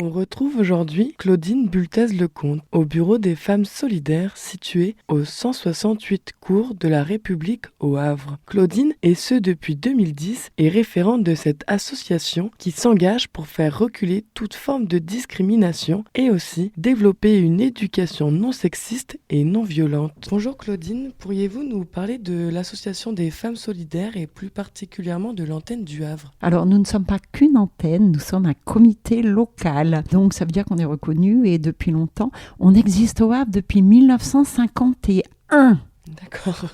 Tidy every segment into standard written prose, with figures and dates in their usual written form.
On retrouve aujourd'hui Claudine Bulthez-Lecomte au bureau des femmes solidaires situé au 168 cours de la République au Havre. Claudine, et ce depuis 2010, est référente de cette association qui s'engage pour faire reculer toute forme de discrimination et aussi développer une éducation non sexiste et non violente. Bonjour Claudine, pourriez-vous nous parler de l'association des femmes solidaires et plus particulièrement de l'antenne du Havre ? Alors, nous ne sommes pas qu'une antenne, nous sommes un comité local. Donc, ça veut dire qu'on est reconnu et depuis longtemps. On existe au Havre depuis 1951. D'accord.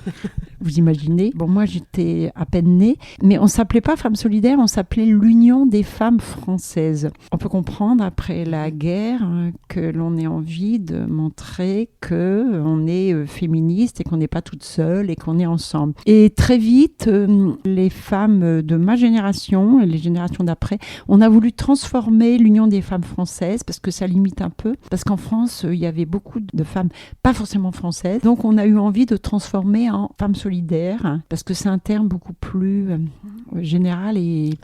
Vous imaginez ? Bon, moi, j'étais à peine née, mais on ne s'appelait pas Femmes Solidaires, on s'appelait l'Union des femmes françaises. On peut comprendre, après la guerre, que l'on ait envie de montrer qu'on est féministe et qu'on n'est pas toute seule et qu'on est ensemble. Et très vite, les femmes de ma génération et les générations d'après, on a voulu transformer l'Union des femmes françaises parce que ça limite un peu. Parce qu'en France, il y avait beaucoup de femmes, pas forcément françaises. Donc, on a eu envie de transformer en femmes solidaires, parce que c'est un terme beaucoup plus général et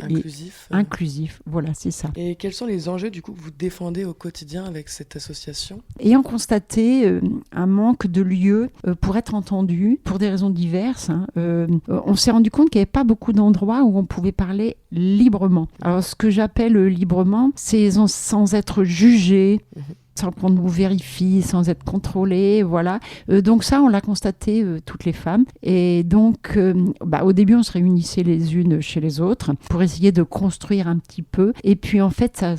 inclusif. Voilà, c'est ça. Et quels sont les enjeux du coup que vous défendez au quotidien avec cette association ? Ayant constaté un manque de lieux pour être entendu, pour des raisons diverses, on s'est rendu compte qu'il n'y avait pas beaucoup d'endroits où on pouvait parler librement. Alors, ce que j'appelle librement, c'est sans être jugé, sans qu'on nous vérifie, sans être contrôlé, voilà. Donc ça, on l'a constaté, toutes les femmes. Et donc, au début, on se réunissait les unes chez les autres pour essayer de construire un petit peu. Et puis, en fait, ça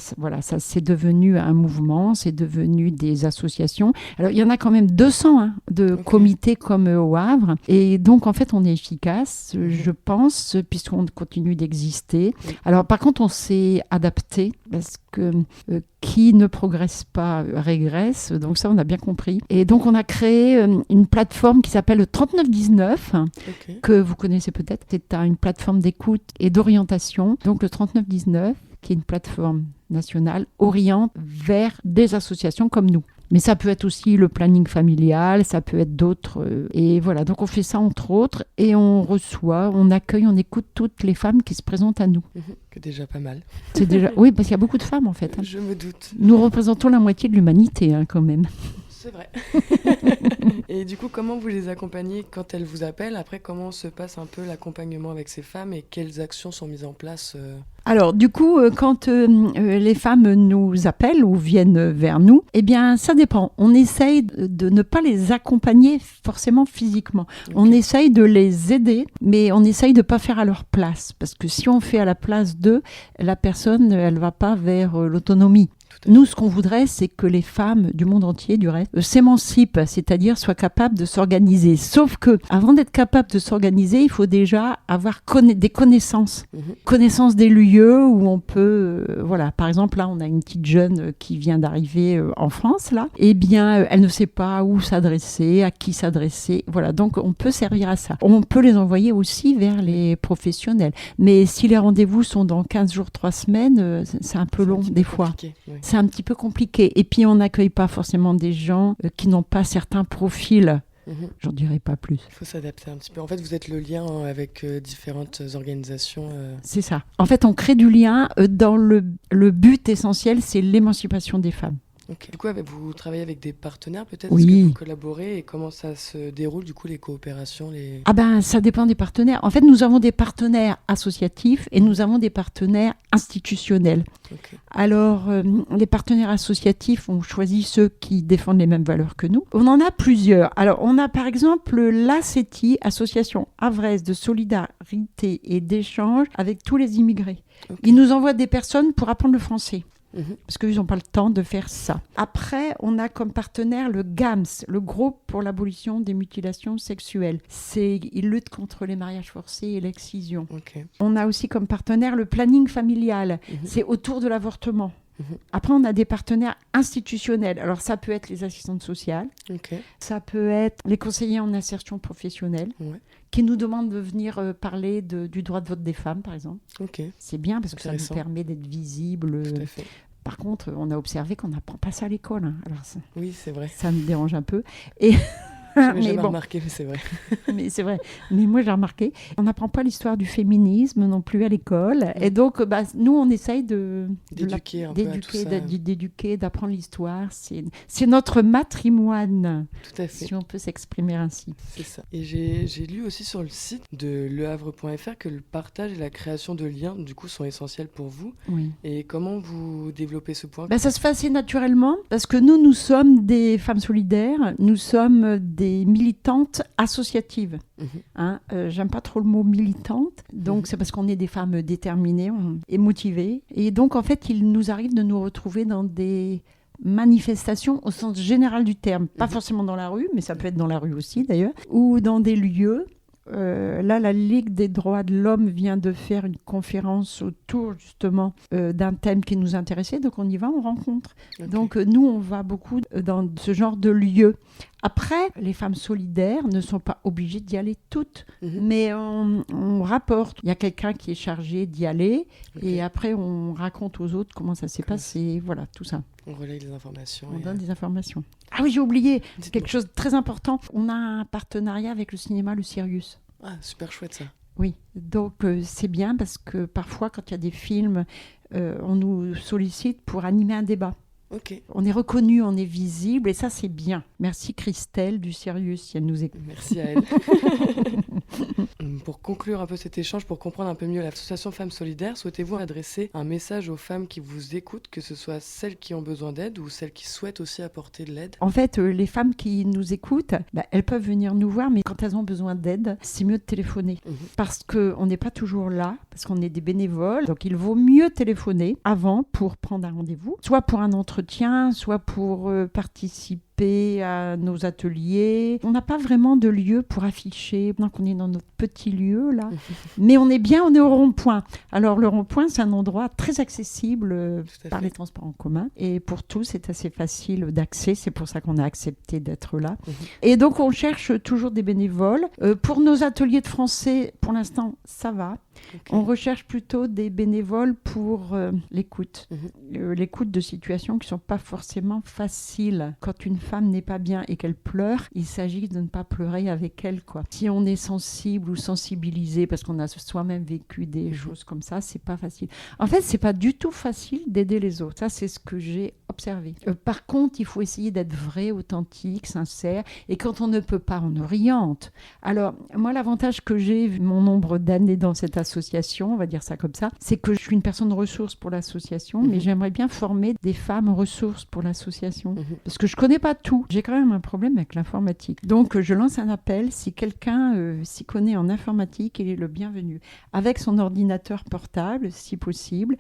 c'est devenu un mouvement, c'est devenu des associations. Alors, il y en a quand même 200 de comités comme au Havre. Et donc, en fait, on est efficace, je pense, puisqu'on continue d'exister. Alors, par contre, on s'est adapté parce que qui ne progresse pas régresse, donc ça on a bien compris. Et donc on a créé une plateforme qui s'appelle le 3919, que vous connaissez peut-être. C'est une plateforme d'écoute et d'orientation. Donc le 3919, qui est une plateforme nationale, oriente vers des associations comme nous. Mais ça peut être aussi le planning familial, ça peut être d'autres. Et voilà, donc on fait ça entre autres et on reçoit, on accueille, on écoute toutes les femmes qui se présentent à nous. C'est déjà pas mal. C'est déjà... Oui, parce qu'il y a beaucoup de femmes en fait. Je me doute. Nous représentons la moitié de l'humanité quand même. C'est vrai. Et du coup, comment vous les accompagnez quand elles vous appellent ? Après, comment se passe un peu l'accompagnement avec ces femmes et quelles actions sont mises en place Alors, du coup, quand les femmes nous appellent ou viennent vers nous, eh bien, ça dépend. On essaye de ne pas les accompagner forcément physiquement. On essaye de les aider, mais on essaye de ne pas faire à leur place. Parce que si on fait à la place d'eux, la personne, elle ne va pas vers l'autonomie. Nous, ce qu'on voudrait, c'est que les femmes du monde entier, du reste, s'émancipent, c'est-à-dire soient capables de s'organiser. Sauf que, avant d'être capable de s'organiser, il faut déjà avoir des connaissances. Connaissances des lieux où on peut... voilà, par exemple, là, on a une petite jeune qui vient d'arriver en France, là. Eh bien, elle ne sait pas où s'adresser, à qui s'adresser. Voilà, donc on peut servir à ça. On peut les envoyer aussi vers les professionnels. Mais si les rendez-vous sont dans 15 jours, 3 semaines, c'est un peu long, des fois. C'est un petit peu compliqué. Et puis, on n'accueille pas forcément des gens qui n'ont pas certains profils. J'en dirai pas plus. Il faut s'adapter un petit peu. En fait, vous êtes le lien avec différentes organisations. C'est ça. En fait, on crée du lien dans le but essentiel, c'est l'émancipation des femmes. Du coup, vous travaillez avec des partenaires peut-être ? Oui. Est-ce que vous collaborez et comment ça se déroule du coup les coopérations Ça dépend des partenaires. En fait, nous avons des partenaires associatifs et nous avons des partenaires institutionnels. Alors, les partenaires associatifs, on choisit ceux qui défendent les mêmes valeurs que nous. On en a plusieurs. Alors, on a par exemple l'ACETI, Association havraise de solidarité et d'échange avec tous les immigrés. Ils nous envoient des personnes pour apprendre le français. Parce qu'ils n'ont pas le temps de faire ça. Après, on a comme partenaire le GAMS, le groupe pour l'abolition des mutilations sexuelles. Il lutte contre les mariages forcés et l'excision. On a aussi comme partenaire le planning familial. C'est autour de l'avortement. Après, on a des partenaires institutionnels. Alors, ça peut être les assistantes sociales. Ça peut être les conseillers en insertion professionnelle qui nous demandent de venir parler du droit de vote des femmes, par exemple. C'est bien parce que ça nous permet d'être visibles. Tout à fait. Par contre, on a observé qu'on n'apprend pas ça à l'école. Alors, oui, c'est vrai. Ça me dérange un peu. Et J'avais Mais jamais bon. remarqué, mais c'est vrai. Mais c'est vrai. Mais moi, j'ai remarqué, on n'apprend pas l'histoire du féminisme non plus à l'école. Et donc, nous, on essaye D'éduquer un peu à tout ça. d'éduquer, d'apprendre l'histoire. C'est notre matrimoine, Tout à fait. si on peut s'exprimer ainsi. C'est ça. Et j'ai lu aussi sur le site de lehavre.fr que le partage et la création de liens, du coup, sont essentiels pour vous. Oui. Et comment vous développez ce point? Ça se fait assez naturellement parce que nous sommes des femmes solidaires, nous sommes des militantes associatives. J'aime pas trop le mot militante, donc c'est parce qu'on est des femmes déterminées et motivées. Et donc, en fait, il nous arrive de nous retrouver dans des manifestations au sens général du terme, pas forcément dans la rue, mais ça peut être dans la rue aussi d'ailleurs, ou dans des lieux. Là, la Ligue des droits de l'homme vient de faire une conférence autour justement d'un thème qui nous intéressait, donc on y va, on rencontre. Okay. Donc nous, on va beaucoup dans ce genre de lieux. Après, les femmes solidaires ne sont pas obligées d'y aller toutes, mais on rapporte. Il y a quelqu'un qui est chargé d'y aller, et après on raconte aux autres comment ça s'est passé, voilà, tout ça. On relaye les informations. On donne des informations. Ah oui, j'ai oublié, quelque chose de très important. On a un partenariat avec le cinéma Le Sirius. Ah, super chouette ça. Oui, donc c'est bien parce que parfois, quand il y a des films, on nous sollicite pour animer un débat. Okay. On est reconnu, on est visible, et ça, c'est bien. Merci Christelle du Sirius, si elle nous écoute. Merci à elle. Pour conclure un peu cet échange, pour comprendre un peu mieux l'association Femmes Solidaires, souhaitez-vous adresser un message aux femmes qui vous écoutent, que ce soit celles qui ont besoin d'aide ou celles qui souhaitent aussi apporter de l'aide? En fait, les femmes qui nous écoutent, elles peuvent venir nous voir, mais quand elles ont besoin d'aide, c'est mieux de téléphoner. Parce qu'on n'est pas toujours là, parce qu'on est des bénévoles. Donc, il vaut mieux téléphoner avant pour prendre un rendez-vous, soit pour un entretien, soit pour participer à nos ateliers. On n'a pas vraiment de lieu pour afficher, maintenant qu'on est dans notre petit lieu là. Mais on est au rond-point. Alors le rond-point, c'est un endroit très accessible par les transports en commun. Et pour tous, c'est assez facile d'accès. C'est pour ça qu'on a accepté d'être là. Et donc on cherche toujours des bénévoles. Pour nos ateliers de français, pour l'instant, ça va. Okay. On recherche plutôt des bénévoles pour l'écoute. L'écoute de situations qui ne sont pas forcément faciles. Quand une femme n'est pas bien et qu'elle pleure, il s'agit de ne pas pleurer avec elle, quoi. Si on est sensible ou sensibilisé parce qu'on a soi-même vécu des choses comme ça, c'est pas facile. En fait, c'est pas du tout facile d'aider les autres. Ça, c'est ce que j'ai observé. Par contre, il faut essayer d'être vrai, authentique, sincère. Et quand on ne peut pas, on oriente. Alors, moi, l'avantage que j'ai, vu mon nombre d'années dans cette association, on va dire ça comme ça, c'est que je suis une personne ressource pour l'association, mais j'aimerais bien former des femmes ressources pour l'association. Parce que je connais pas tout. J'ai quand même un problème avec l'informatique. Donc, je lance un appel. Si quelqu'un s'y connaît en informatique, il est le bienvenu. Avec son ordinateur portable, si possible,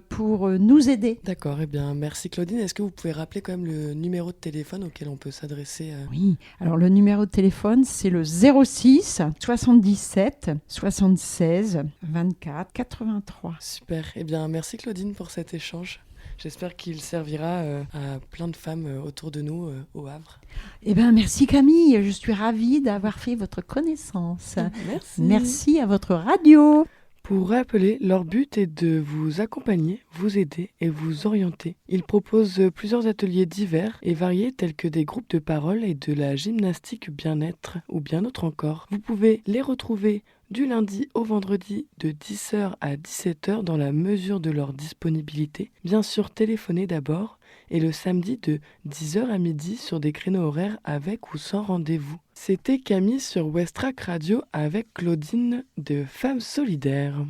pour nous aider. D'accord. Eh bien, merci Claudine. Est-ce que vous pouvez rappeler quand même le numéro de téléphone auquel on peut s'adresser Oui. Alors, le numéro de téléphone, c'est le 06 77 76 24 83. Super. Eh bien, merci Claudine pour cet échange. J'espère qu'il servira à plein de femmes autour de nous au Havre. Eh bien, merci Camille. Je suis ravie d'avoir fait votre connaissance. Merci. Merci à votre radio. Pour rappeler, leur but est de vous accompagner, vous aider et vous orienter. Ils proposent plusieurs ateliers divers et variés tels que des groupes de parole et de la gymnastique bien-être ou bien autre encore. Vous pouvez les retrouver du lundi au vendredi de 10h à 17h dans la mesure de leur disponibilité. Bien sûr, téléphonez d'abord et le samedi de 10h à midi sur des créneaux horaires avec ou sans rendez-vous. C'était Camille sur Westrack Radio avec Claudine de Femmes Solidaires.